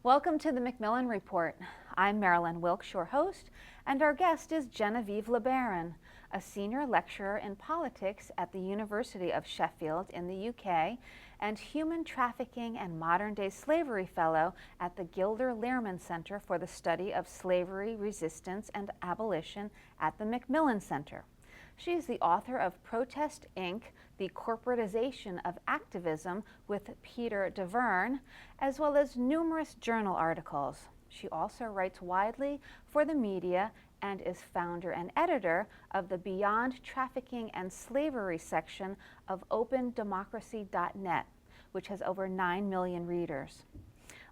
Welcome to the MacMillan Report. I'm Marilyn Wilkes, your host, and our guest is Genevieve LeBaron, a senior lecturer in politics at the University of Sheffield in the UK and human trafficking and modern-day slavery fellow at the Gilder Lehrman Center for the Study of Slavery, Resistance, and Abolition at the MacMillan Center. She is the author of Protest, Inc., The Corporatization of Activism with Peter Dauvergne, as well as numerous journal articles. She also writes widely for the media and is founder and editor of the Beyond Trafficking and Slavery section of OpenDemocracy.net, which has over 9 million readers.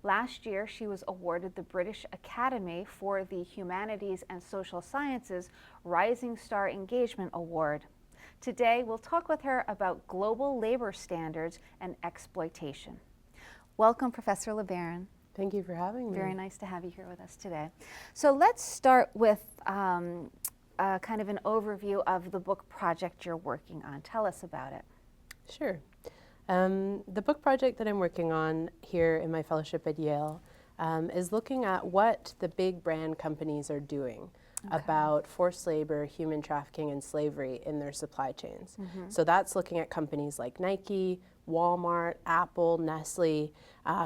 Last year, she was awarded the British Academy for the Humanities and Social Sciences Rising Star Engagement Award. Today, we'll talk with her about global labor standards and exploitation. Welcome, Professor LeBaron. Thank you for having me. Very nice to have you here with us today. So let's start with kind of an overview of the book project you're working on. Tell us about it. Sure. The book project that I'm working on here in my fellowship at Yale is looking at what the big brand companies are doing about forced labor, human trafficking, and slavery in their supply chains. So that's looking at companies like Nike, Walmart, Apple, Nestle,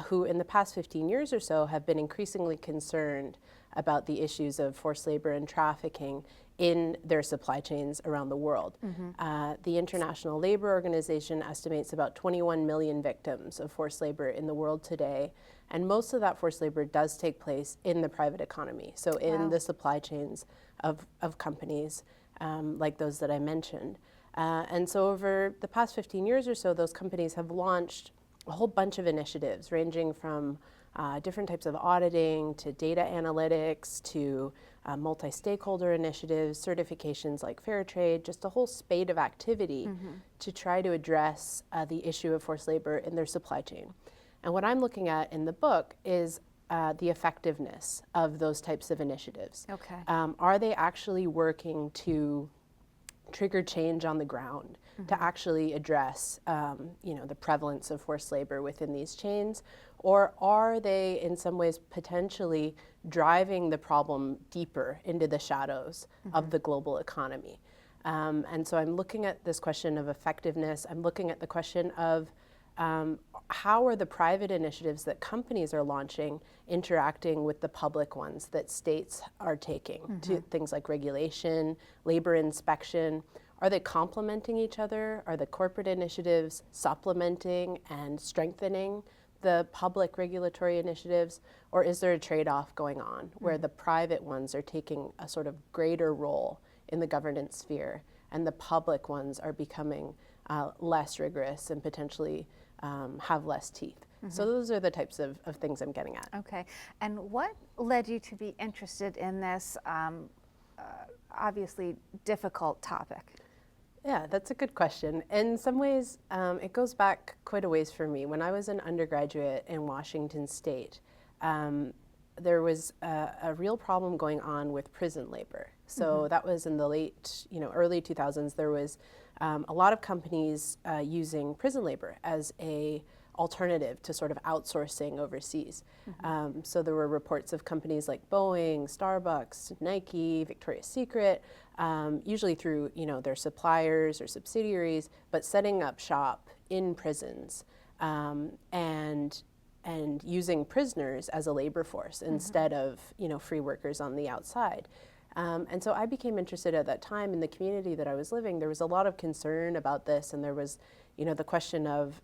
who in the past 15 years or so have been increasingly concerned about the issues of forced labor and trafficking in their supply chains around the world. The International Labor Organization estimates about 21 million victims of forced labor in the world today, and most of that forced labor does take place in the private economy, so in the supply chains of companies like those that I mentioned. And so over the past 15 years or so, those companies have launched a whole bunch of initiatives ranging from different types of auditing to data analytics to multi-stakeholder initiatives, certifications like fair trade, just a whole spate of activity to try to address the issue of forced labor in their supply chain. And what I'm looking at in the book is the effectiveness of those types of initiatives. Are they actually working to trigger change on the ground to actually address the prevalence of forced labor within these chains? Or are they in some ways potentially driving the problem deeper into the shadows of the global economy? And so I'm looking at this question of effectiveness. I'm looking at the question of how are the private initiatives that companies are launching interacting with the public ones that states are taking to things like regulation, labor inspection? Are they complementing each other? Are the corporate initiatives supplementing and strengthening the public regulatory initiatives? Or is there a trade-off going on where the private ones are taking a sort of greater role in the governance sphere and the public ones are becoming less rigorous and potentially have less teeth? So those are the types of things I'm getting at. Okay, and what led you to be interested in this obviously difficult topic? Yeah, that's a good question. In some ways, it goes back quite a ways for me. When I was an undergraduate in Washington State, there was a real problem going on with prison labor. So that was in the late, early 2000s. There was a lot of companies using prison labor as a alternative to sort of outsourcing overseas. So there were reports of companies like Boeing, Starbucks, Nike, Victoria's Secret, usually through their suppliers or subsidiaries, but setting up shop in prisons and using prisoners as a labor force instead of free workers on the outside. And so I became interested at that time in the community that I was living. There was a lot of concern about this, and there was the question of,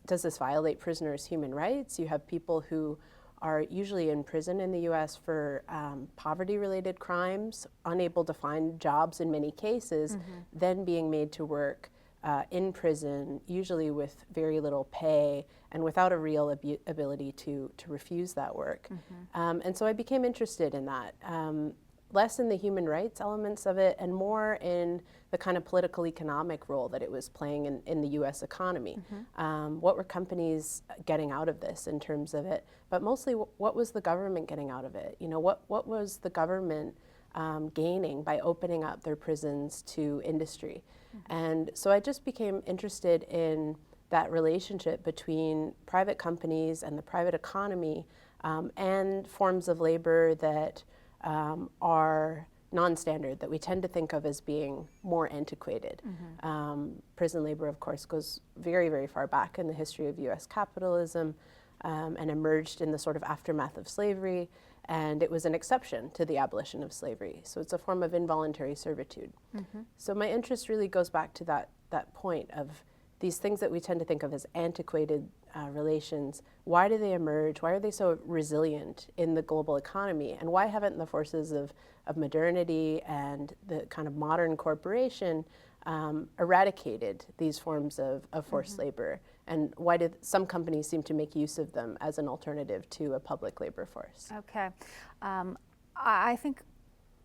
does this violate prisoners' human rights? You have people who are usually in prison in the US for poverty-related crimes, unable to find jobs in many cases, then being made to work in prison, usually with very little pay and without a real ability to refuse that work. And so I became interested in that. Less in the human rights elements of it and more in the kind of political economic role that it was playing in the US economy. What were companies getting out of this in terms of it? But mostly, what was the government getting out of it? What was the government gaining by opening up their prisons to industry? And so I just became interested in that relationship between private companies and the private economy and forms of labor that are non-standard, that we tend to think of as being more antiquated. Prison labor, of course, goes very, very far back in the history of US capitalism and emerged in the sort of aftermath of slavery, and it was an exception to the abolition of slavery. So it's a form of involuntary servitude. So my interest really goes back to that point of these things that we tend to think of as antiquated relations. Why do they emerge? Why are they so resilient in the global economy? And why haven't the forces of modernity and the kind of modern corporation eradicated these forms of forced labor? And why did some companies seem to make use of them as an alternative to a public labor force? Okay. I think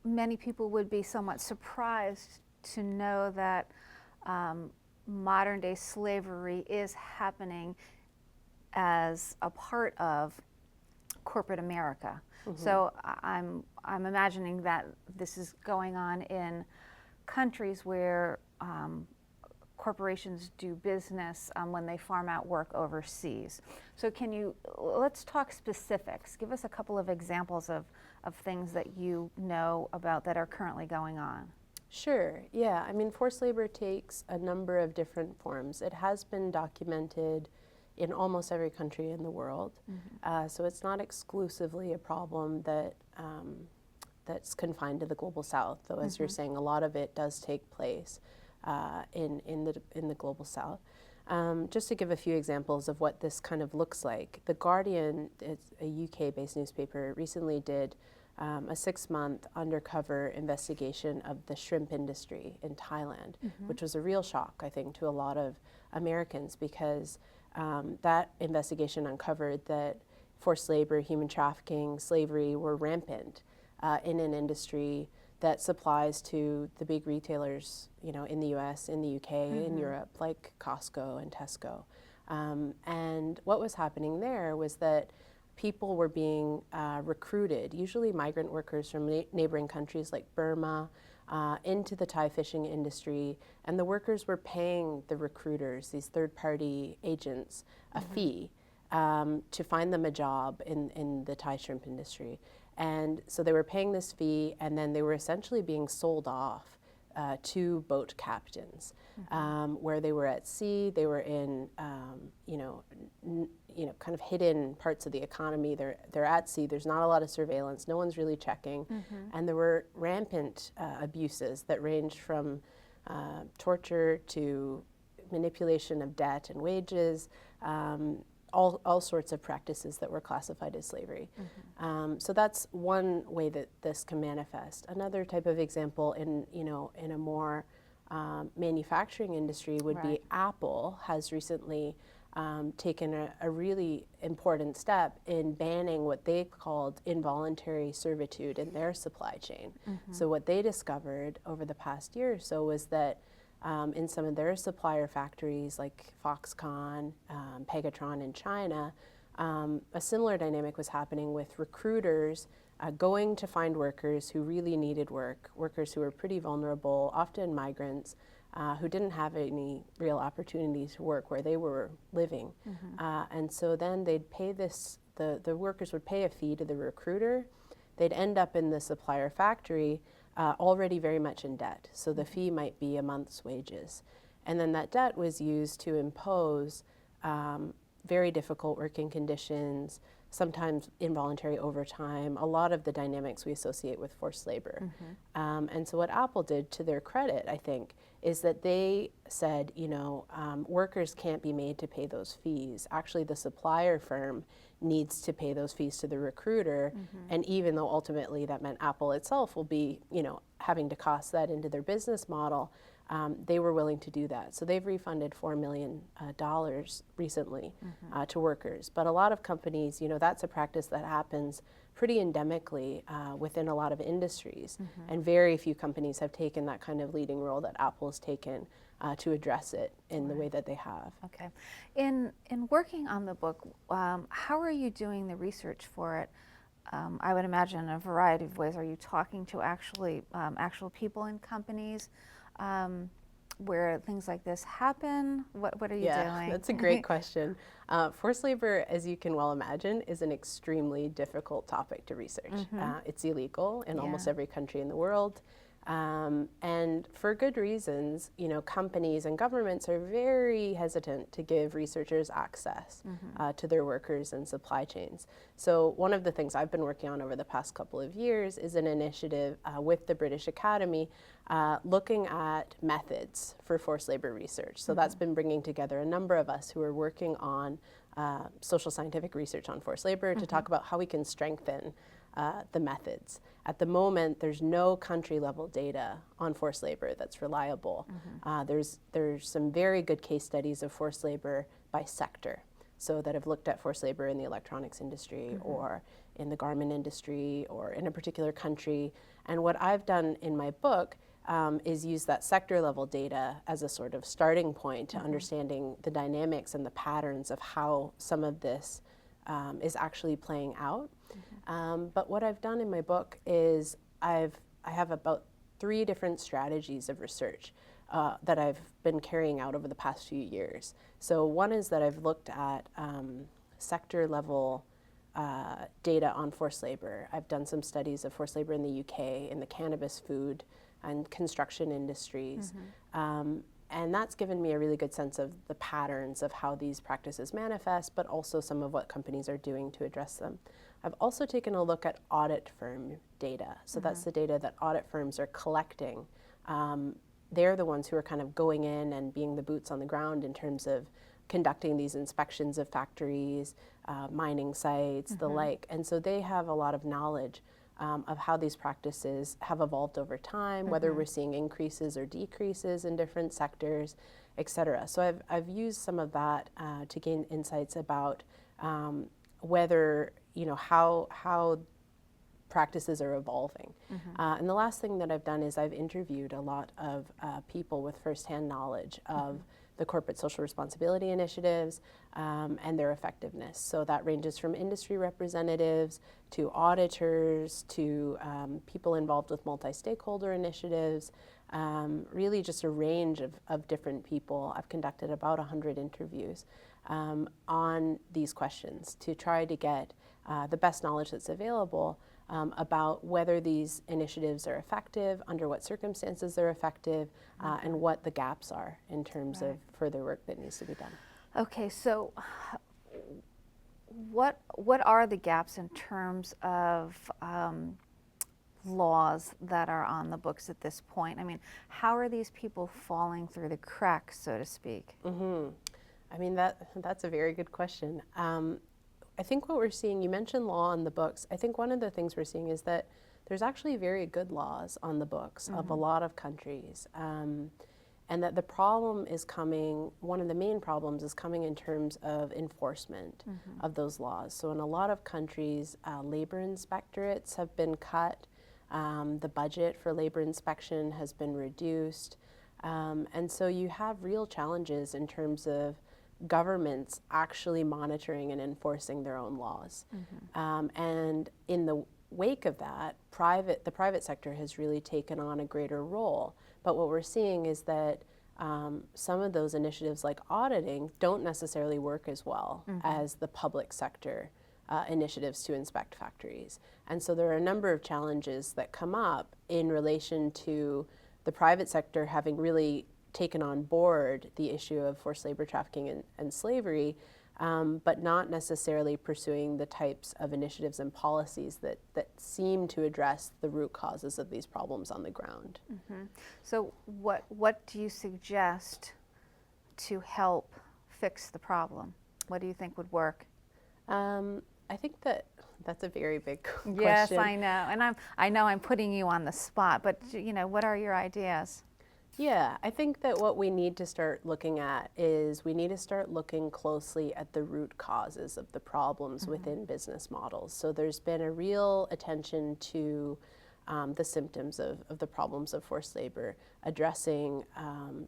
many people would be somewhat surprised to know that modern day slavery is happening as a part of corporate America. So I'm imagining that this is going on in countries where corporations do business when they farm out work overseas. So let's talk specifics. Give us a couple of examples of things that you know about that are currently going on. Sure, yeah. I mean, forced labor takes a number of different forms. It has been documented in almost every country in the world. So it's not exclusively a problem that's confined to the global south, though as you're saying, a lot of it does take place in the global south. Just to give a few examples of what this kind of looks like, The Guardian, it's a UK-based newspaper, recently did a 6-month undercover investigation of the shrimp industry in Thailand, which was a real shock, I think, to a lot of Americans, because that investigation uncovered that forced labor, human trafficking, slavery were rampant in an industry that supplies to the big retailers, in the US, in the UK, in Europe, like Costco and Tesco. And what was happening there was that people were being recruited, usually migrant workers from neighboring countries like Burma, into the Thai fishing industry, and the workers were paying the recruiters, these third-party agents, a fee to find them a job in the Thai shrimp industry. And so they were paying this fee, and then they were essentially being sold off to boat captains, where they were at sea. They were in, kind of hidden parts of the economy. They're at sea. There's not a lot of surveillance. No one's really checking, and there were rampant abuses that ranged from torture to manipulation of debt and wages. All sorts of practices that were classified as slavery. So that's one way that this can manifest. Another type of example in a more manufacturing industry would be Apple has recently taken a really important step in banning what they called involuntary servitude in their supply chain. So what they discovered over the past year or so was that in some of their supplier factories like Foxconn, Pegatron in China, a similar dynamic was happening with recruiters going to find workers who really needed work, workers who were pretty vulnerable, often migrants, who didn't have any real opportunity to work where they were living. And so then they'd pay the workers would pay a fee to the recruiter. They'd end up in the supplier factory already very much in debt. So the fee might be a month's wages. And then that debt was used to impose very difficult working conditions, sometimes involuntary overtime, a lot of the dynamics we associate with forced labor. And so what Apple did, to their credit, I think, is that they said, workers can't be made to pay those fees. Actually, the supplier firm needs to pay those fees to the recruiter. And even though ultimately that meant Apple itself will be, having to cost that into their business model, they were willing to do that. So they've refunded $4 million recently to workers. But a lot of companies, that's a practice that happens pretty endemically within a lot of industries. And very few companies have taken that kind of leading role that Apple's taken to address it in the way that they have. Okay. In working on the book, how are you doing the research for it? I would imagine in a variety of ways. Are you talking to actual people in companies? where things like this happen? What are you doing? That's a great question. Forced labor, as you can well imagine, is an extremely difficult topic to research. It's illegal in almost every country in the world. And for good reasons, companies and governments are very hesitant to give researchers access to their workers and supply chains. So one of the things I've been working on over the past couple of years is an initiative with the British Academy looking at methods for forced labor research. So that's been bringing together a number of us who are working on social scientific research on forced labor to talk about how we can strengthen the methods. At the moment, there's no country-level data on forced labor that's reliable. There's some very good case studies of forced labor by sector, so that have looked at forced labor in the electronics industry or in the garment industry or in a particular country. And what I've done in my book is use that sector-level data as a sort of starting point to understanding the dynamics and the patterns of how some of this is actually playing out. But what I've done in my book is I have about 3 different strategies of research that I've been carrying out over the past few years. So one is that I've looked at sector level data on forced labor. I've done some studies of forced labor in the UK, in the cannabis, food, and construction industries. And that's given me a really good sense of the patterns of how these practices manifest, but also some of what companies are doing to address them. I've also taken a look at audit firm data. So that's the data that audit firms are collecting. They're the ones who are kind of going in and being the boots on the ground in terms of conducting these inspections of factories, mining sites, the like. And so they have a lot of knowledge of how these practices have evolved over time, whether we're seeing increases or decreases in different sectors, et cetera. So I've used some of that to gain insights about whether, how practices are evolving. And the last thing that I've done is I've interviewed a lot of people with firsthand knowledge of the corporate social responsibility initiatives and their effectiveness. So that ranges from industry representatives to auditors to people involved with multi-stakeholder initiatives, really just a range of different people. I've conducted about 100 interviews on these questions to try to get the best knowledge that's available about whether these initiatives are effective, under what circumstances they're effective, and what the gaps are in terms of further work that needs to be done. Okay, so what are the gaps in terms of laws that are on the books at this point? I mean, how are these people falling through the cracks, so to speak? I mean, that's a very good question. I think what we're seeing, you mentioned law on the books. I think one of the things we're seeing is that there's actually very good laws on the books of a lot of countries. And that the problem is coming, one of the main problems is coming in terms of enforcement of those laws. So in a lot of countries, labor inspectorates have been cut. The budget for labor inspection has been reduced. And so you have real challenges in terms of governments actually monitoring and enforcing their own laws. And in the wake of that, the private sector has really taken on a greater role. But what we're seeing is that some of those initiatives like auditing don't necessarily work as well as the public sector initiatives to inspect factories. And so there are a number of challenges that come up in relation to the private sector having really taken on board the issue of forced labor trafficking and slavery, but not necessarily pursuing the types of initiatives and policies that seem to address the root causes of these problems on the ground. So what do you suggest to help fix the problem? What do you think would work? I think that's a very big question. Yes, I know, and I know I'm putting you on the spot, but what are your ideas? Yeah, I think that what we need to start looking at is we need to start looking closely at the root causes of the problems within business models. So there's been a real attention to the symptoms of the problems of forced labor, addressing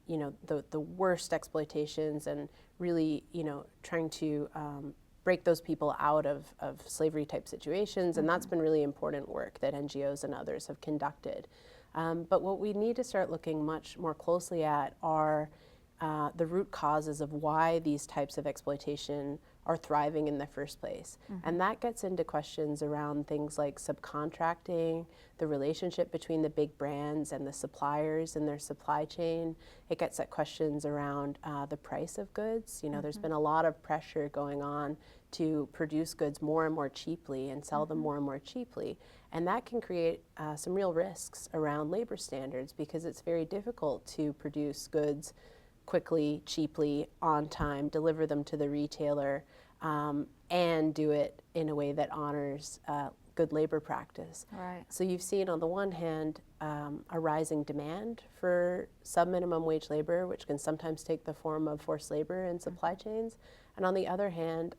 the worst exploitations and really trying to break those people out of slavery type situations, and that's been really important work that NGOs and others have conducted. But what we need to start looking much more closely at are the root causes of why these types of exploitation are thriving in the first place. And that gets into questions around things like subcontracting, the relationship between the big brands and the suppliers in their supply chain. It gets at questions around the price of goods. You know, there's been a lot of pressure going on to produce goods more and more cheaply and sell them more and more cheaply. And that can create some real risks around labor standards, because it's very difficult to produce goods quickly, cheaply, on time, deliver them to the retailer, and do it in a way that honors good labor practice. Right. So you've seen, on the one hand, a rising demand for sub-minimum wage labor, which can sometimes take the form of forced labor in supply chains. And on the other hand,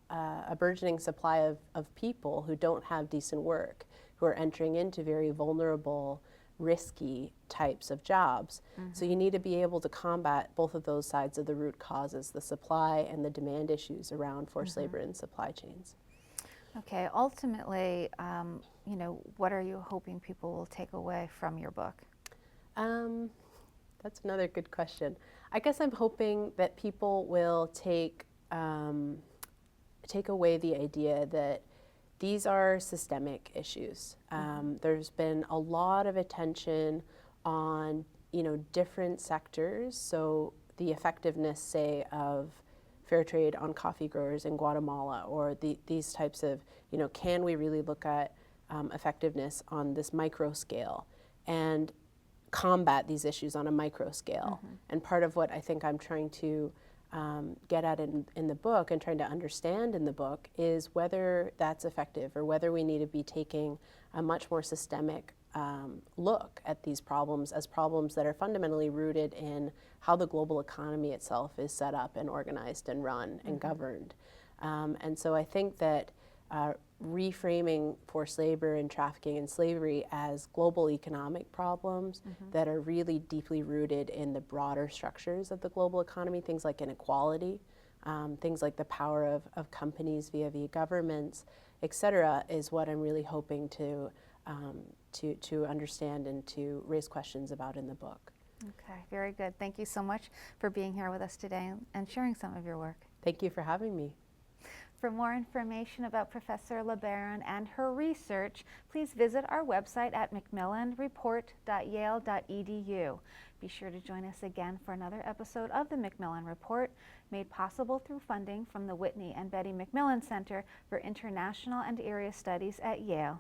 a burgeoning supply of people who don't have decent work, who are entering into very vulnerable, risky types of jobs. So you need to be able to combat both of those sides of the root causes, the supply and the demand issues around forced labor in supply chains. Okay, ultimately, you know, what are you hoping people will take away from your book? That's another good question. I guess I'm hoping that people will take away the idea that these are systemic issues. There's been a lot of attention on, you know, different sectors. So the effectiveness, say, of fair trade on coffee growers in Guatemala, or these types of, you know, can we really look at effectiveness on this micro scale and combat these issues on a micro scale? And part of what I think I'm trying to get at in the book and trying to understand in the book is whether that's effective, or whether we need to be taking a much more systemic look at these problems as problems that are fundamentally rooted in how the global economy itself is set up and organized and run and governed. And so I think that reframing forced labor and trafficking and slavery as global economic problems that are really deeply rooted in the broader structures of the global economy, things like inequality, things like the power of companies via governments, et cetera, is what I'm really hoping to understand and to raise questions about in the book. Okay, very good. Thank you so much for being here with us today and sharing some of your work. Thank you for having me. For more information about Professor LeBaron and her research, please visit our website at macmillanreport.yale.edu. Be sure to join us again for another episode of the MacMillan Report, made possible through funding from the Whitney and Betty MacMillan Center for International and Area Studies at Yale.